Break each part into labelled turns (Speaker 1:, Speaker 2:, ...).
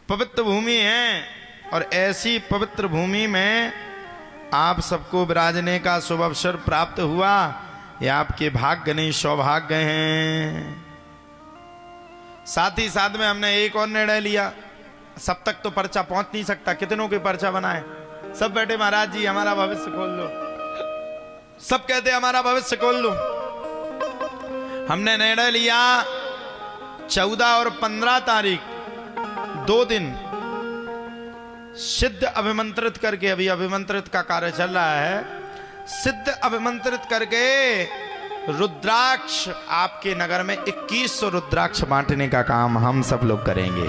Speaker 1: पवित्र भूमि है, और ऐसी पवित्र भूमि में आप सबको विराजने का शुभ अवसर प्राप्त हुआ। ये आपके भाग्य नहीं, सौभाग्य हैं। साथ ही साथ में हमने एक और निर्णय लिया, सब तक तो पर्चा पहुंच नहीं सकता, कितनों के पर्चा बनाए। सब बैठे महाराज जी हमारा भविष्य खोल लो, सब कहते हमारा भविष्य खोल लो। हमने निर्णय लिया 14 और 15 तारीख 2 दिन सिद्ध अभिमंत्रित करके, अभी अभिमंत्रित का कार्य चल रहा है, सिद्ध अभिमंत्रित करके रुद्राक्ष आपके नगर में 2100 रुद्राक्ष बांटने का काम हम सब लोग करेंगे।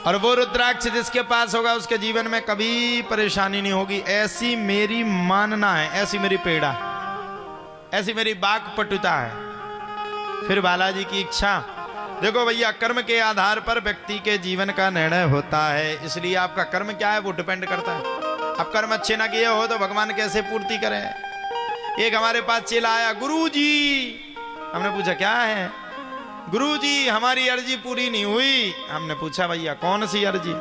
Speaker 1: और वो रुद्राक्ष जिसके पास होगा उसके जीवन में कभी परेशानी नहीं होगी, ऐसी मेरी मानना है, ऐसी मेरी पेड़ा, ऐसी मेरी वाक्पटुता है। फिर बालाजी की इच्छा। देखो भैया, कर्म के आधार पर व्यक्ति के जीवन का निर्णय होता है, इसलिए आपका कर्म क्या है वो डिपेंड करता है। अब कर्म अच्छे ना किए हो तो भगवान कैसे पूर्ति करें। एक हमारे पास चेला आया, गुरुजी। हमने पूछा क्या है? गुरुजी हमारी अर्जी पूरी नहीं हुई। हमने पूछा भैया कौन सी अर्जी?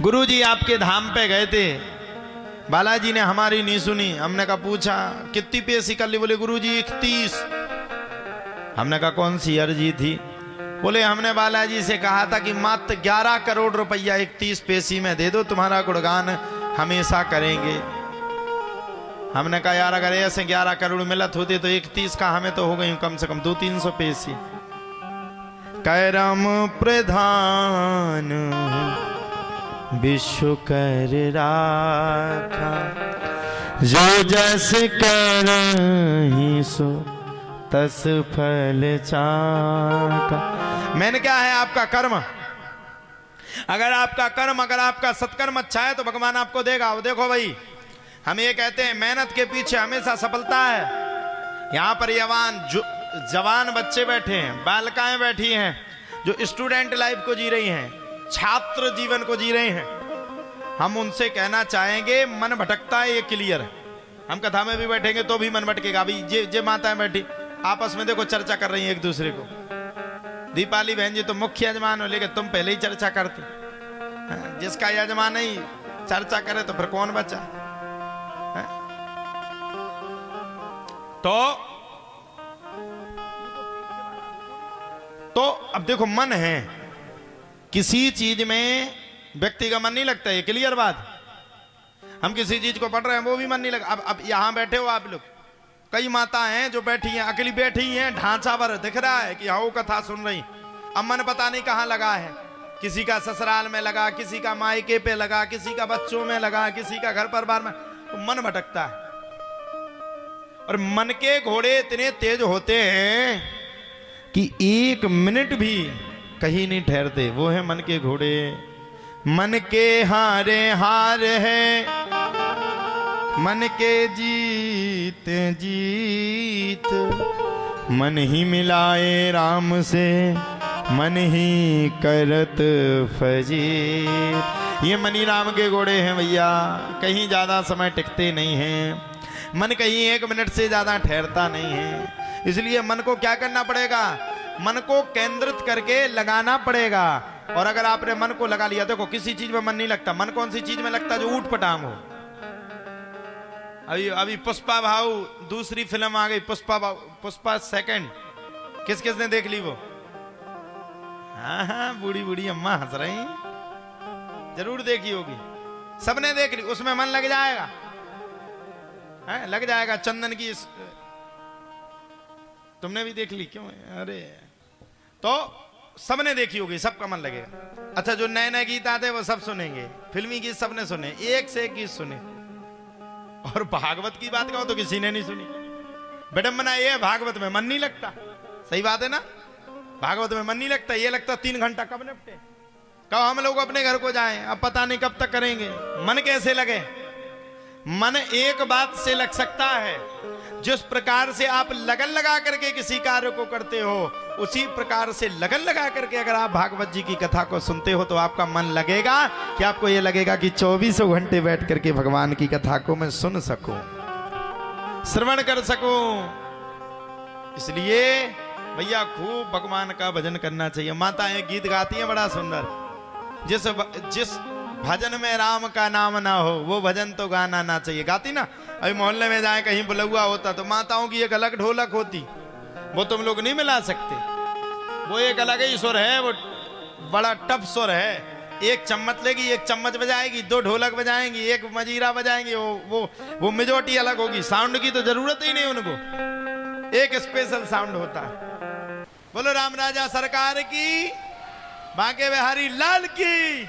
Speaker 1: गुरुजी आपके धाम पे गए थे, बालाजी ने हमारी नहीं सुनी। हमने कहा पूछा कितनी पेशी कर ली? बोले गुरुजी 31। हमने कहा कौन सी अर्जी थी? बोले हमने बालाजी से कहा था कि मात्र 11 करोड़ रुपया 31 पेशी में दे दो, तुम्हारा गुणगान हमेशा करेंगे। हमने कहा यार अगर ऐसे 11 करोड़ मिलत होते तो 31 का हमें तो हो गई कम से कम 200-300 पेशी। करम प्रधान विश्व कर राखा, जो जस करहि सो तस फल चाका। मैंने क्या है आपका कर्म, अगर आपका कर्म, अगर आपका सत्कर्म अच्छा है तो भगवान आपको देगा। वो देखो भाई, हम ये कहते हैं मेहनत के पीछे हमेशा सफलता है। यहाँ पर जवान बच्चे बैठे हैं, बालिकाएं बैठी हैं जो स्टूडेंट लाइफ को जी रही हैं, छात्र जीवन को जी रहे हैं। हम उनसे कहना चाहेंगे मन भटकता है, ये क्लियर है। हम कथा में भी बैठेंगे तो भी मन भटकेगा। अभी जे माताएं बैठी आपस में देखो चर्चा कर रही हैं एक दूसरे को। दीपाली बहन जी तो मुख्य यजमान हो, लेकिन तुम पहले ही चर्चा करते। जिसका यजमान नहीं चर्चा करे तो फिर कौन बचा? तो अब देखो मन है, किसी चीज में व्यक्ति का मन नहीं लगता, ये क्लियर बात। हम किसी चीज को पढ़ रहे हैं वो भी मन नहीं लगा। अब यहां बैठे हो आप लोग, कई माता हैं जो बैठी हैं, अकेली बैठी हैं, ढांचा भर दिख रहा है कि हाँ कथा सुन रही, अब मन पता नहीं कहां लगा है। किसी का ससुराल में लगा, किसी का मायके पे लगा, किसी का बच्चों में लगा, किसी का घर परिवार में, तो मन भटकता है। और मन के घोड़े इतने तेज होते हैं कि 1 मिनट भी कहीं नहीं ठहरते। वो है मन के घोड़े। मन के हारे हार है, मन के जीत जीत, मन ही मिलाए राम से, मन ही करत फजीर। ये मनी राम के घोड़े हैं भैया, कहीं ज्यादा समय टिकते नहीं हैं। मन कहीं 1 मिनट से ज्यादा ठहरता नहीं है। इसलिए मन को क्या करना पड़ेगा? मन को केंद्रित करके लगाना पड़ेगा। और अगर आपने मन को लगा लिया, देखो किसी चीज में मन नहीं लगता। मन कौन सी चीज में लगता? जो ऊट पटांग हो। अभी पुष्पा भाऊ दूसरी फिल्म आ गई, पुष्पा सेकंड, किस किस ने देख ली वो? हाँ, बूढ़ी बूढ़ी अम्मा हंस रही, जरूर देखी होगी, सबने देख ली। उसमें मन लग जाएगा, है लग जाएगा। चंदन की तुमने भी देख ली? क्यों? अरे तो सबने देखी होगी, सबका मन लगेगा। अच्छा, जो नए नए गीत आते वो सब सुनेंगे, फिल्मी गीत सबने सुने, एक से एक गीत सुने। और भागवत की बात कहो तो किसी ने नहीं सुनी। विडंबना ये है, भागवत में मन नहीं लगता। सही बात है ना? भागवत में मन नहीं लगता। ये लगता 3 घंटा कब निपटे, कब हम लोग अपने घर को जाएं, अब पता नहीं कब तक करेंगे। मन कैसे लगे? मन एक बात से लग सकता है, जिस प्रकार से आप लगन लगा करके किसी कार्य को करते हो, उसी प्रकार से लगन लगा करके अगर आप भागवत जी की कथा को सुनते हो तो आपका मन लगेगा कि आपको यह लगेगा कि 24 घंटे बैठ करके भगवान की कथा को मैं सुन सकूं, श्रवण कर सकूं। इसलिए भैया खूब भगवान का भजन करना चाहिए। माताएं गीत गाती हैं बड़ा सुंदर, जिस भजन में राम का नाम ना हो वो भजन तो गाना ना चाहिए। गाती ना, अभी मोहल्ले में जाए कहीं बुलौआ होता तो माताओं की एक अलग ढोलक होती, वो तुम लोग नहीं मिला सकते। वो एक अलग ही सुर है, वो बड़ा टफ सुर है। एक चम्मच लेगी, एक चम्मच बजाएगी, दो ढोलक बजाएंगी, एक मजीरा बजाएंगी, वो मेजोरिटी अलग होगी। साउंड की तो जरूरत ही नहीं उनको, एक स्पेशल साउंड होता है। बोलो राम राजा सरकार की, बांके बिहारी लाल की।